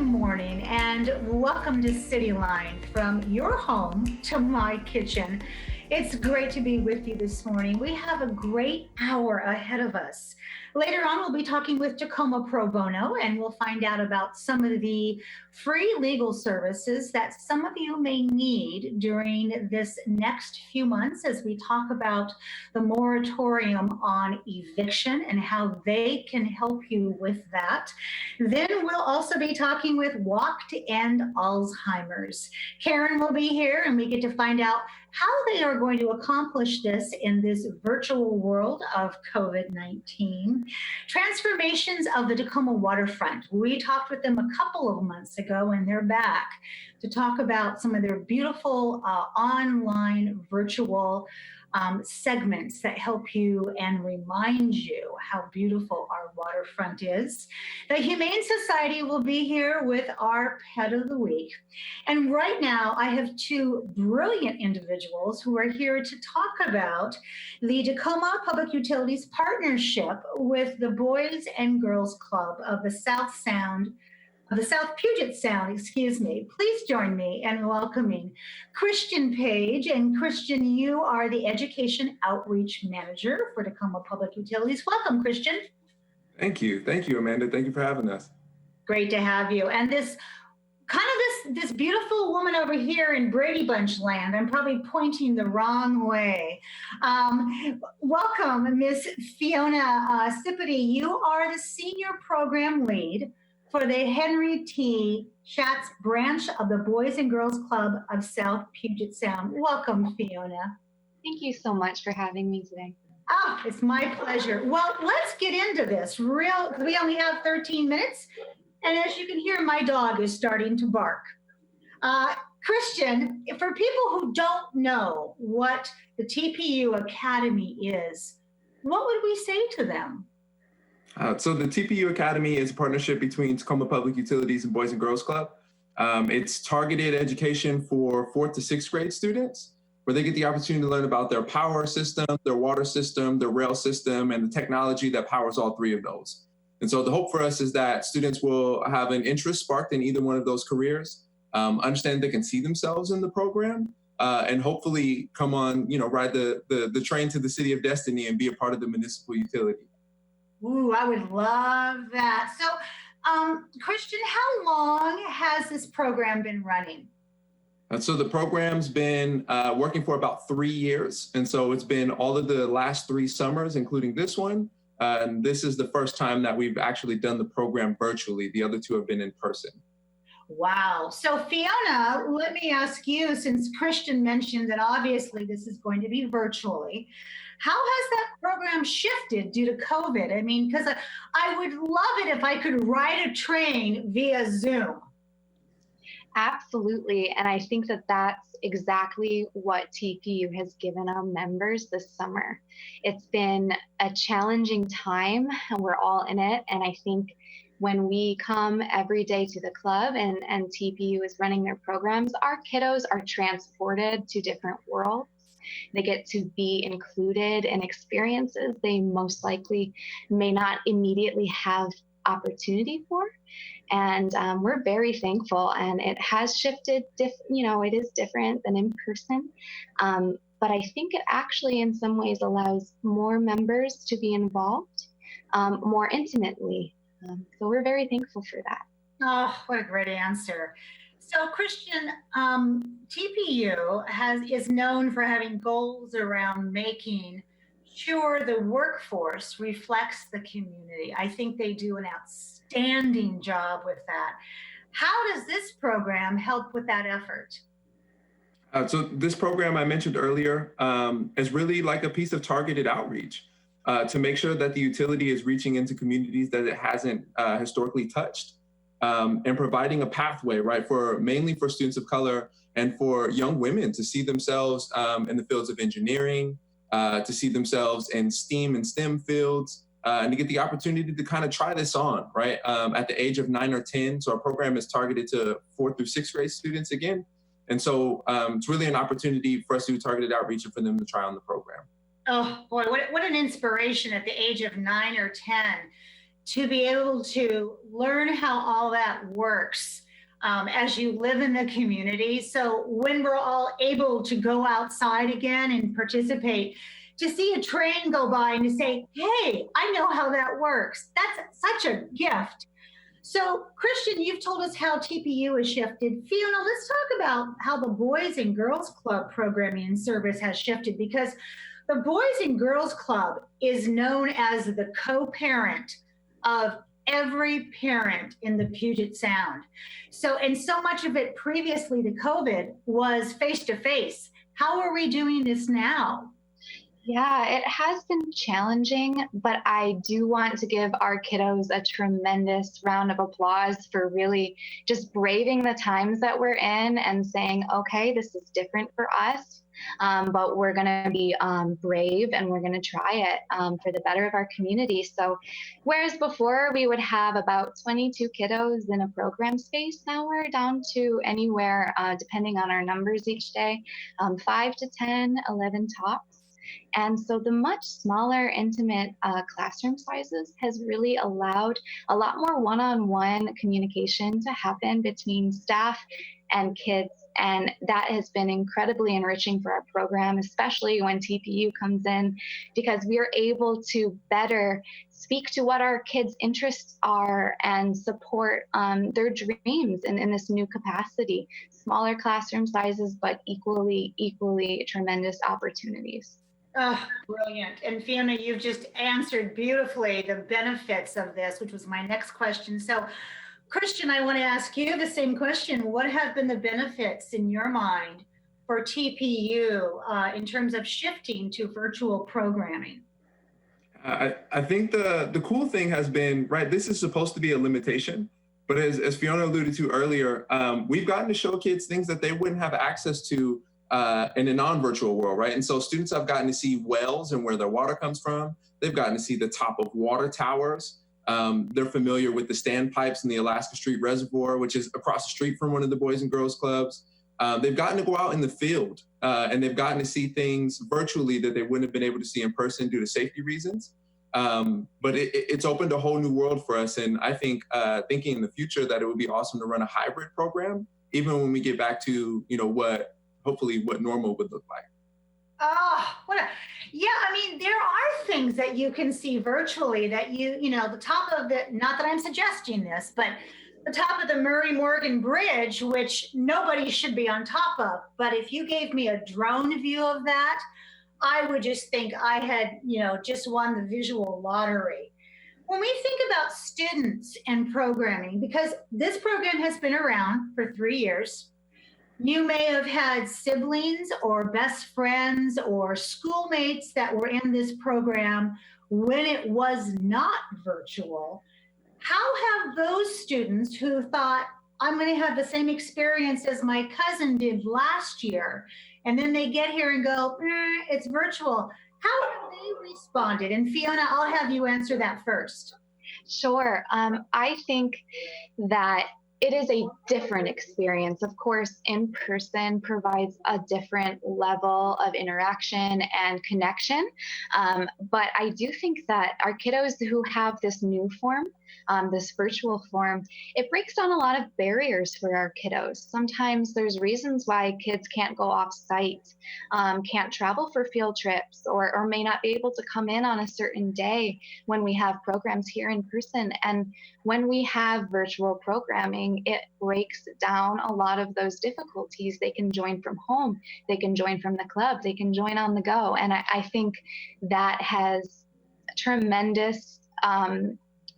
morning and welcome to Cityline, from your home to my kitchen. It's great to be with you this morning. We have a great hour ahead of us. Later on, we'll be talking with Tacoma Pro Bono, and we'll find out about some of the free legal services that some of you may need during this next few months as we talk about the moratorium on eviction and how they can help you with that. Then we'll also be talking with Walk to End Alzheimer's. Karen will be here, and we get to find out how they are going to accomplish this in this virtual world of COVID-19. Transformations of the Tacoma waterfront. We talked with them a couple of months ago, and they're back to talk about some of their beautiful online virtual segments that help you and remind you how beautiful our waterfront is. The Humane Society will be here with our Pet of the Week. And right now, I have two brilliant individuals who are here to talk about the Tacoma Public Utilities partnership with the Boys and Girls Club of the South Puget Sound, excuse me. Please join me in welcoming Christian Paige. And Christian, you are the Education Outreach Manager for Tacoma Public Utilities. Welcome, Christian. Thank you, Amanda. Thank you for having us. Great to have you. And this beautiful woman over here in Brady Bunch land, I'm probably pointing the wrong way. Welcome, Miss Fiona Cipiti. You are the Senior Program Lead for the Henry T. Schatz branch of the Boys and Girls Club of South Puget Sound. Welcome, Fiona. Thank you so much for having me today. Oh, it's my pleasure. Well, let's get into this. We only have 13 minutes, and as you can hear, my dog is starting to bark. Christian, for people who don't know what the TPU Academy is, what would we say to them? So the TPU Academy is a partnership between Tacoma Public Utilities and Boys and Girls Club. It's targeted education for 4th to 6th grade students, where they get the opportunity to learn about their power system, their water system, their rail system, and the technology that powers all three of those. And so the hope for us is that students will have an interest sparked in either one of those careers, understand they can see themselves in the program, and hopefully come on, ride the train to the city of destiny and be a part of the municipal utility. Ooh, I would love that. So, Christian, how long has this program been running? So the program's been working for about 3 years. And so it's been all of the last 3 summers, including this one. And this is the first time that we've actually done the program virtually. The other 2 have been in person. Wow. So Fiona, let me ask you, since Christian mentioned that obviously this is going to be virtually, how has that program shifted due to COVID? I mean, because I would love it if I could ride a train via Zoom. Absolutely. And I think that that's exactly what TPU has given our members this summer. It's been a challenging time, and we're all in it. And I think when we come every day to the club and TPU is running their programs, our kiddos are transported to different worlds. They get to be included in experiences they most likely may not immediately have opportunity for. And we're very thankful, and it has shifted, it is different than in person. But I think it actually in some ways allows more members to be involved more intimately. So we're very thankful for that. Oh, what a great answer. So Christian, TPU is known for having goals around making sure the workforce reflects the community. I think they do an outstanding job with that. How does this program help with that effort? So this program I mentioned earlier is really like a piece of targeted outreach to make sure that the utility is reaching into communities that it hasn't historically touched. And providing a pathway, right, mainly for students of color and for young women to see themselves in the fields of engineering, to see themselves in STEAM and STEM fields, and to get the opportunity to kind of try this on, right, at the age of 9 or 10. So our program is targeted to 4th through 6th grade students again. And so it's really an opportunity for us to do targeted outreach and for them to try on the program. Oh, boy, what an inspiration at the age of 9 or 10 to be able to learn how all that works as you live in the community. So when we're all able to go outside again and participate, to see a train go by and to say, hey, I know how that works. That's such a gift. So, Christian, you've told us how TPU has shifted. Fiona, let's talk about how the Boys and Girls Club programming and service has shifted, because the Boys and Girls Club is known as the co-parent of every parent in the Puget Sound. So, and so much of it previously to COVID was face-to-face. How are we doing this now? Yeah, it has been challenging, but I do want to give our kiddos a tremendous round of applause for really just braving the times that we're in and saying, okay, this is different for us, but we're going to be brave and we're going to try it for the better of our community. So whereas before we would have about 22 kiddos in a program space, now we're down to anywhere, depending on our numbers each day, 5 to 10, 11 tops. And so the much smaller, intimate classroom sizes has really allowed a lot more one-on-one communication to happen between staff and kids. And that has been incredibly enriching for our program, especially when TPU comes in, because we are able to better speak to what our kids' interests are and support their dreams in this new capacity. Smaller classroom sizes, but equally tremendous opportunities. Oh, brilliant. And Fiona, you've just answered beautifully the benefits of this, which was my next question. So, Christian, I want to ask you the same question. What have been the benefits in your mind for TPU in terms of shifting to virtual programming? I think the cool thing has been, right, this is supposed to be a limitation, but as Fiona alluded to earlier, we've gotten to show kids things that they wouldn't have access to in a non-virtual world, right? And so students have gotten to see wells and where their water comes from. They've gotten to see the top of water towers. They're familiar with the standpipes in the Alaska Street Reservoir, which is across the street from one of the Boys and Girls Clubs. They've gotten to go out in the field and they've gotten to see things virtually that they wouldn't have been able to see in person due to safety reasons. But it's opened a whole new world for us. And I think thinking in the future that it would be awesome to run a hybrid program, even when we get back to, hopefully what normal would look like. Oh, yeah, I mean, there are things that you can see virtually that the top of the, not that I'm suggesting this, but the top of the Murray Morgan Bridge, which nobody should be on top of. But if you gave me a drone view of that, I would just think I had, just won the visual lottery. When we think about students and programming, because this program has been around for 3 years, you may have had siblings or best friends or schoolmates that were in this program when it was not virtual. How have those students who thought, I'm going to have the same experience as my cousin did last year, and then they get here and go, it's virtual, how have they responded? And Fiona, I'll have you answer that first. Sure. I think that it is a different experience. Of course, in person provides a different level of interaction and connection. But I do think that our kiddos who have this new form, this virtual form, it breaks down a lot of barriers for our kiddos. Sometimes there's reasons why kids can't go off site, can't travel for field trips, or may not be able to come in on a certain day when we have programs here in person. And when we have virtual programming, it breaks down a lot of those difficulties. They can join from home, they can join from the club, they can join on the go. And I think that has tremendous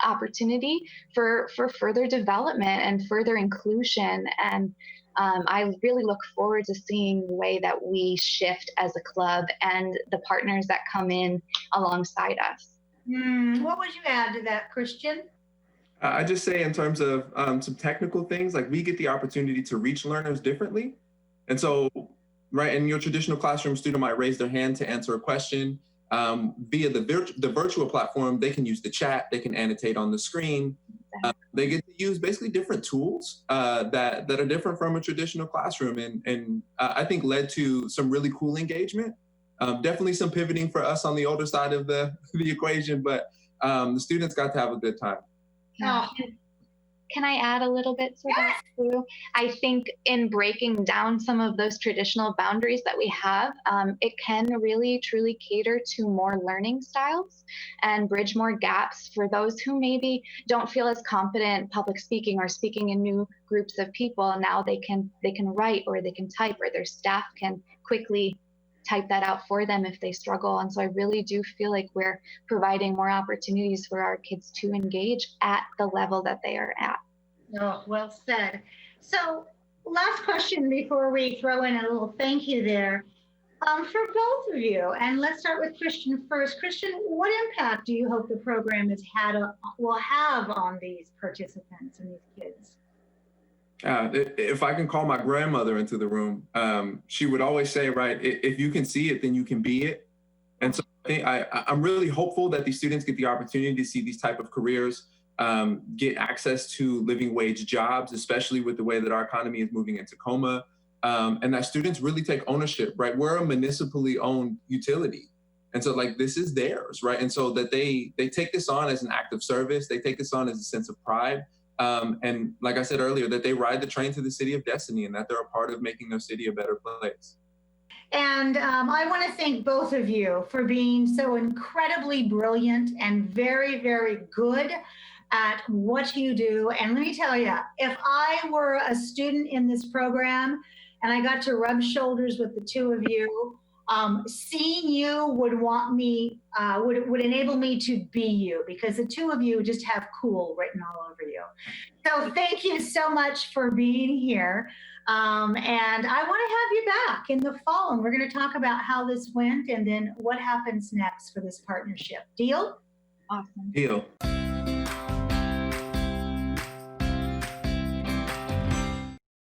opportunity for further development and further inclusion. And I really look forward to seeing the way that we shift as a club and the partners that come in alongside us. What would you add to that, Christian? I just say in terms of some technical things, like we get the opportunity to reach learners differently. And so, right, in your traditional classroom, student might raise their hand to answer a question. Via the virtual platform, they can use the chat, they can annotate on the screen. They get to use basically different tools that are different from a traditional classroom, and I think led to some really cool engagement. Definitely some pivoting for us on the older side of the equation, but the students got to have a good time. Yeah. Can I add a little bit to that too? I think in breaking down some of those traditional boundaries that we have, it can really truly cater to more learning styles and bridge more gaps for those who maybe don't feel as confident public speaking or speaking in new groups of people. Now they can write, or they can type, or their staff can quickly type that out for them if they struggle. And so I really do feel like we're providing more opportunities for our kids to engage at the level that they are at. Oh, well said. So last question before we throw in a little thank you there. For both of you, and let's start with Christian first. Christian, what impact do you hope the program will have on these participants and these kids? If I can call my grandmother into the room, she would always say, right, if you can see it, then you can be it. And so I'm really hopeful that these students get the opportunity to see these type of careers, get access to living wage jobs, especially with the way that our economy is moving in Tacoma, and that students really take ownership, right? We're a municipally owned utility. And so like, this is theirs, right? And so that they take this on as an act of service, they take this on as a sense of pride. And like I said earlier, that they ride the train to the city of destiny, and that they're a part of making their city a better place. And I want to thank both of you for being so incredibly brilliant and very, very good at what you do. And let me tell you, if I were a student in this program and I got to rub shoulders with the two of you, seeing you would would enable me to be you, because the two of you just have cool written all over you. So thank you so much for being here. And I want to have you back in the fall, and we're going to talk about how this went and then what happens next for this partnership. Deal? Awesome. Deal.